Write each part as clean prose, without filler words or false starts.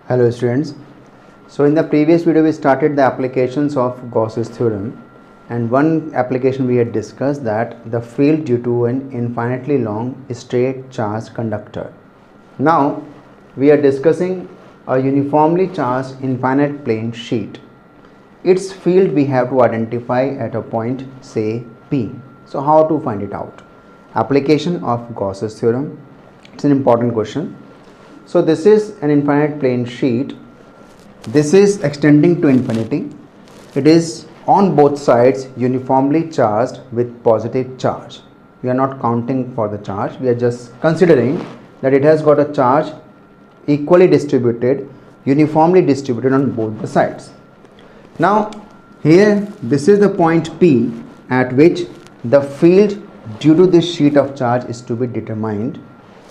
Hello students. So in the previous video we started the applications of Gauss's theorem, and one application we had discussed that the field due to an infinitely long straight charged conductor. Now we are discussing a uniformly charged infinite plane sheet. Its field we have to identify at a point, say P. So how to find it out? Application of Gauss's theorem. It's an important question. So this is an infinite plane sheet. This is extending to infinity. It is on both sides uniformly charged with positive charge. We are not counting for the charge. We are just considering that it has got a charge equally distributed, uniformly distributed on both the sides. Now here this is the point P at which the field due to this sheet of charge is to be determined,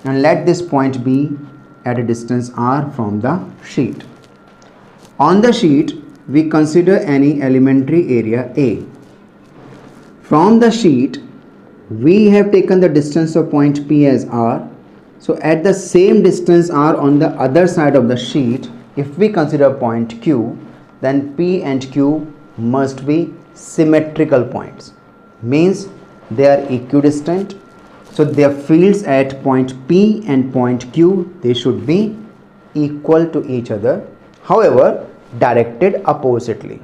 and let this point be at a distance r from the sheet. On the sheet we consider any elementary area A. From the sheet we have taken the distance of point P as r. So at the same distance r on the other side of the sheet, if we consider point Q, then P and Q must be symmetrical points, means they are equidistant. So their fields at point P and point Q, they should be equal to each other, however directed oppositely.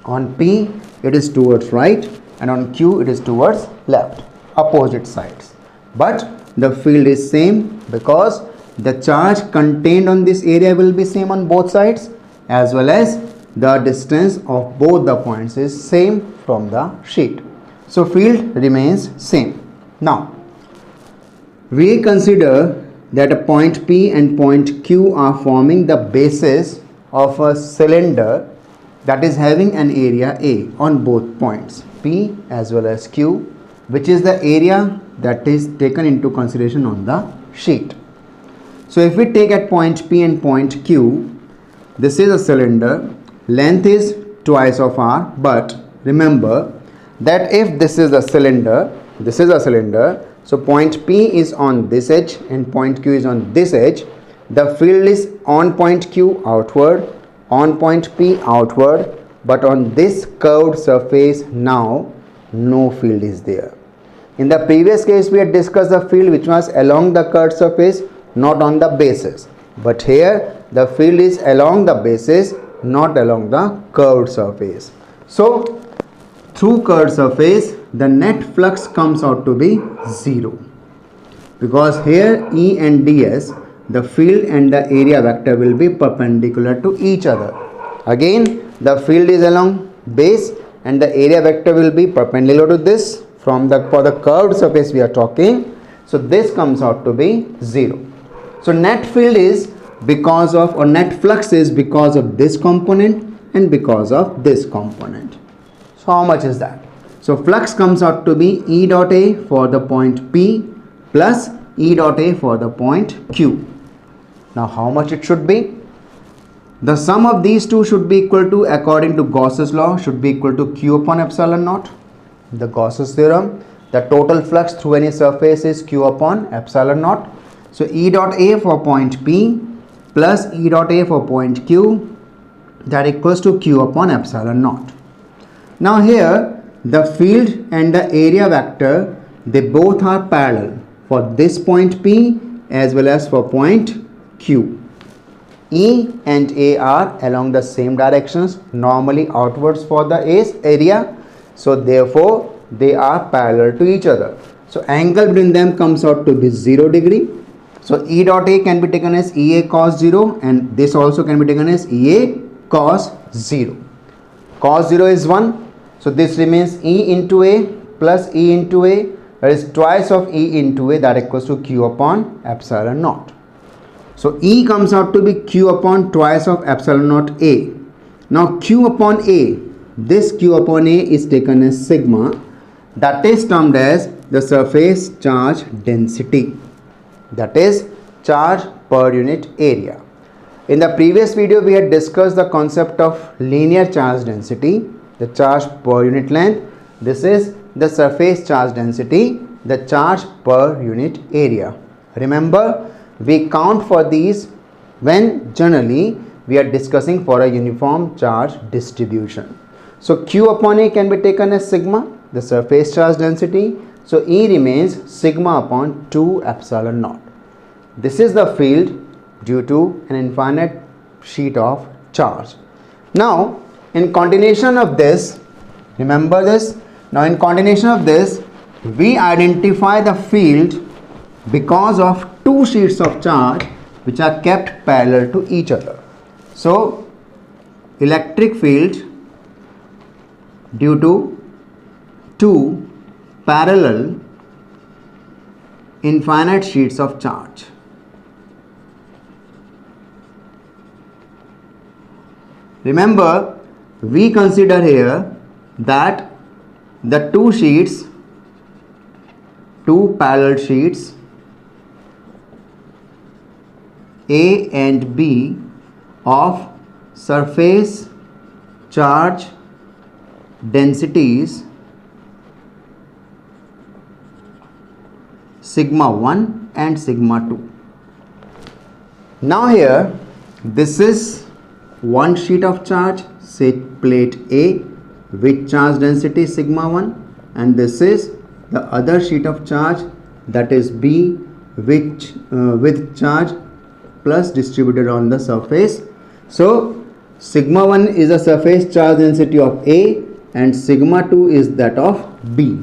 On P it is towards right and on Q it is towards left, opposite sides. But the field is same because the charge contained on this area will be same on both sides, as well as the distance of both the points is same from the sheet. So field remains same. Now we consider that a point P and point Q are forming the basis of a cylinder that is having an area A on both points P as well as Q, which is the area that is taken into consideration on the sheet. So if we take at point P and point Q, this is a cylinder, length is twice of r, but remember that if this is a cylinder, so point P is on this edge and point Q is on this edge. The field is on point Q outward, on point P outward, but on this curved surface now no field is there. In the previous case we had discussed the field which was along the curved surface, not on the basis. But here the field is along the basis, not along the curved surface. So through curved surface the net flux comes out to be 0, because here E and ds, the field and the area vector will be perpendicular to each other. Again the field is along base and the area vector will be perpendicular to this for the curved surface we are talking. So this comes out to be 0. So net field is because of, or net flux is because of this component and because of this component. So how much is that? So flux comes out to be E dot A for the point P plus E dot A for the point Q. Now how much it should be? The sum of these two should be equal to, according to Gauss's law, should be equal to Q upon epsilon naught. The Gauss's theorem, the total flux through any surface is Q upon epsilon naught. So E dot A for point P plus E dot A for point Q, that equals to Q upon epsilon naught. Now here the field and the area vector, they both are parallel for this point P as well as for point Q. E and A are along the same directions, normally outwards for the area. So therefore they are parallel to each other. So angle between them comes out to be 0 degree. So E dot A can be taken as EA cos 0 and this also can be taken as EA cos 0. Cos 0 is 1. So this remains E into A plus E into A, that is twice of E into A, that equals to Q upon epsilon naught. So E comes out to be Q upon twice of epsilon naught A. Now Q upon A, this Q upon A is taken as sigma, that is termed as the surface charge density, that is charge per unit area. In the previous video we had discussed the concept of linear charge density, the charge per unit length. This is the surface charge density, the charge per unit area. Remember, we count for these when generally we are discussing for a uniform charge distribution. So Q upon A can be taken as sigma, the surface charge density. So E remains sigma upon 2 epsilon naught. This is the field due to an infinite sheet of charge. Now in continuation of this, remember this, now in continuation of this, we identify the field because of two sheets of charge which are kept parallel to each other. So electric field due to two parallel infinite sheets of charge. Remember, we consider here that the two parallel sheets A and B of surface charge densities sigma 1 and sigma 2. Now here, this is one sheet of charge, say plate A, with charge density sigma 1, and this is the other sheet of charge, that is B, with charge plus distributed on the surface. So sigma 1 is the surface charge density of A and sigma 2 is that of B.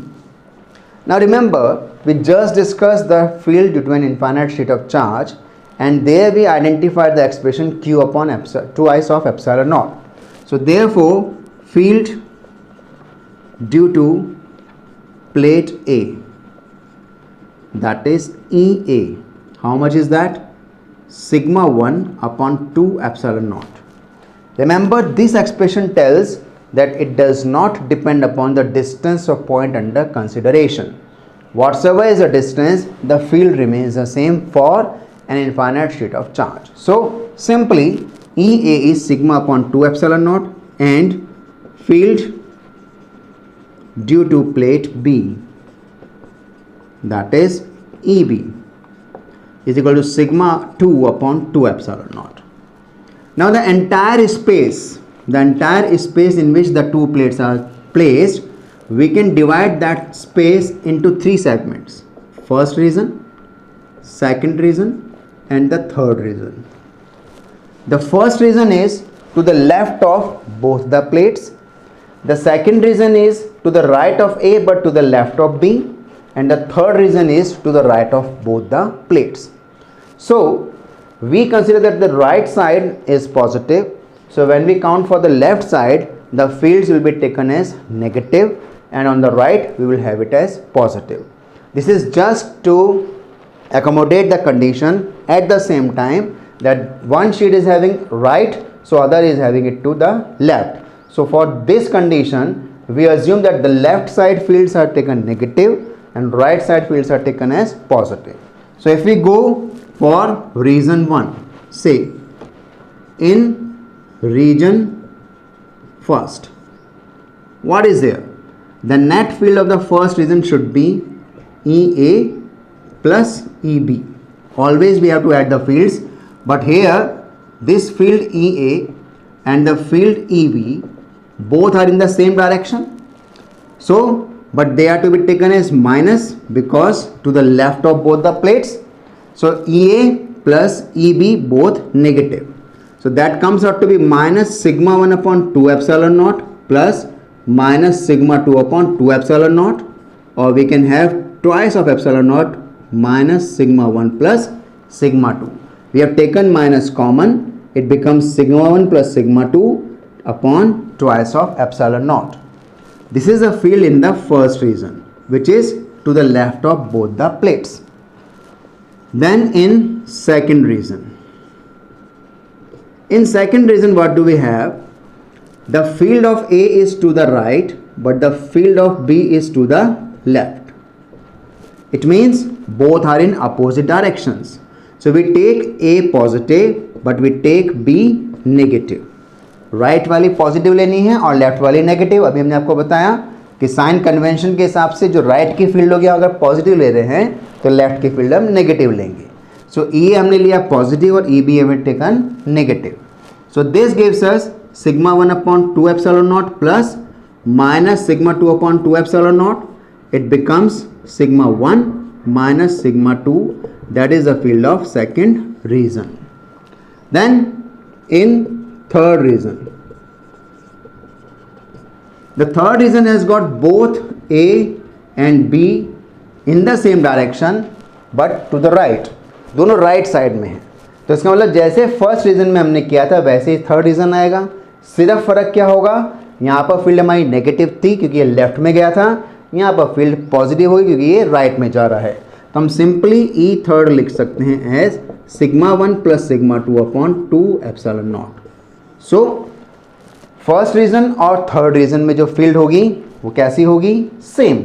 Now remember, we just discussed the field due to an infinite sheet of charge, and there we identified the expression Q upon epsilon, twice of epsilon naught. So therefore field due to plate A, that is EA, how much is that? Sigma 1 upon 2 epsilon naught. Remember, this expression tells that it does not depend upon the distance of point under consideration. Whatsoever is the distance, the field remains the same for an infinite sheet of charge. So simply EA is sigma upon 2 epsilon naught, and field due to plate B, that is EB, is equal to sigma 2 upon 2 epsilon naught. Now the entire space in which the two plates are placed, we can divide that space into three segments: first region, second region, and the third region. The first region is to the left of both the plates. The second region is to the right of A but to the left of B, and the third region is to the right of both the plates. So we consider that the right side is positive. So when we count for the left side, the fields will be taken as negative, and on the right we will have it as positive. This is just to accommodate the condition at the same time that one sheet is having right, so other is having it to the left. So for this condition, we assume that the left side fields are taken negative and right side fields are taken as positive. So if we go for region 1, say in region first, what is there? The net field of the first region should be EA plus EB. Always we have to add the fields, but here this field EA and the field EB both are in the same direction. So but they are to be taken as minus because to the left of both the plates. So EA plus EB both negative. So that comes out to be minus sigma 1 upon 2 epsilon naught plus minus sigma 2 upon 2 epsilon naught, or we can have twice of epsilon naught minus sigma 1 plus sigma 2. We have taken minus common, it becomes sigma 1 plus sigma 2 upon twice of epsilon naught. This is the field in the first region, which is to the left of both the plates. Then in second region, what do we have? The field of A is to the right, but the field of B is to the left. It means both are in opposite directions. So we take A positive but we take B negative. Right वाली positive लेनी है और left वाली negative. अभी हमने आपको बताया कि साइन कन्वेंशन के हिसाब से जो राइट की फील्ड होगी, अगर पॉजिटिव ले रहे हैं तो लेफ्ट की फील्ड हम नेगेटिव लेंगे. So E हमने लिया पॉजिटिव और EB have taken negative. So this gives us sigma 1 upon 2 epsilon naught plus minus sigma 2 upon 2 epsilon naught. It becomes sigma 1 minus sigma 2. That is the field of second region. Then in third region, the third region has got both A and B in the same direction but to the right. दोनों right side में है, तो इसका मतलब जैसे first reason में हमने किया था वैसे ही थर्ड रीजन आएगा. सिर्फ फर्क क्या होगा, यहाँ पर फील्ड हमारी नेगेटिव थी क्योंकि ये लेफ्ट में गया था, यहाँ पर फील्ड पॉजिटिव होगी क्योंकि ये राइट में जा रहा है. तो हम सिंपली ई थर्ड लिख सकते हैं as sigma 1 plus sigma 2 upon 2 epsilon naught. So first region और थर्ड रीजन में जो फील्ड होगी वो कैसी होगी, same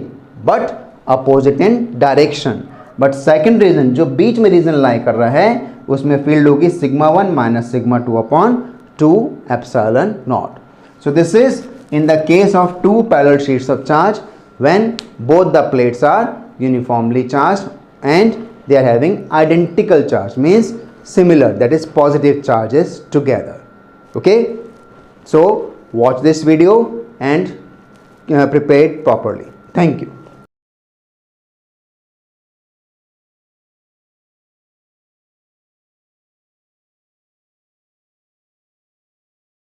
but opposite in direction. But second region जो बीच में रीजन लाई कर रहा है उसमें फील्ड होगी sigma 1 minus sigma 2 upon 2 epsilon naught. So this is in the case of two parallel sheets of charge when both the plates are uniformly charged and they are having identical charge, means similar, that is positive charges together. Okay, so watch this video and prepare it properly. Thank you.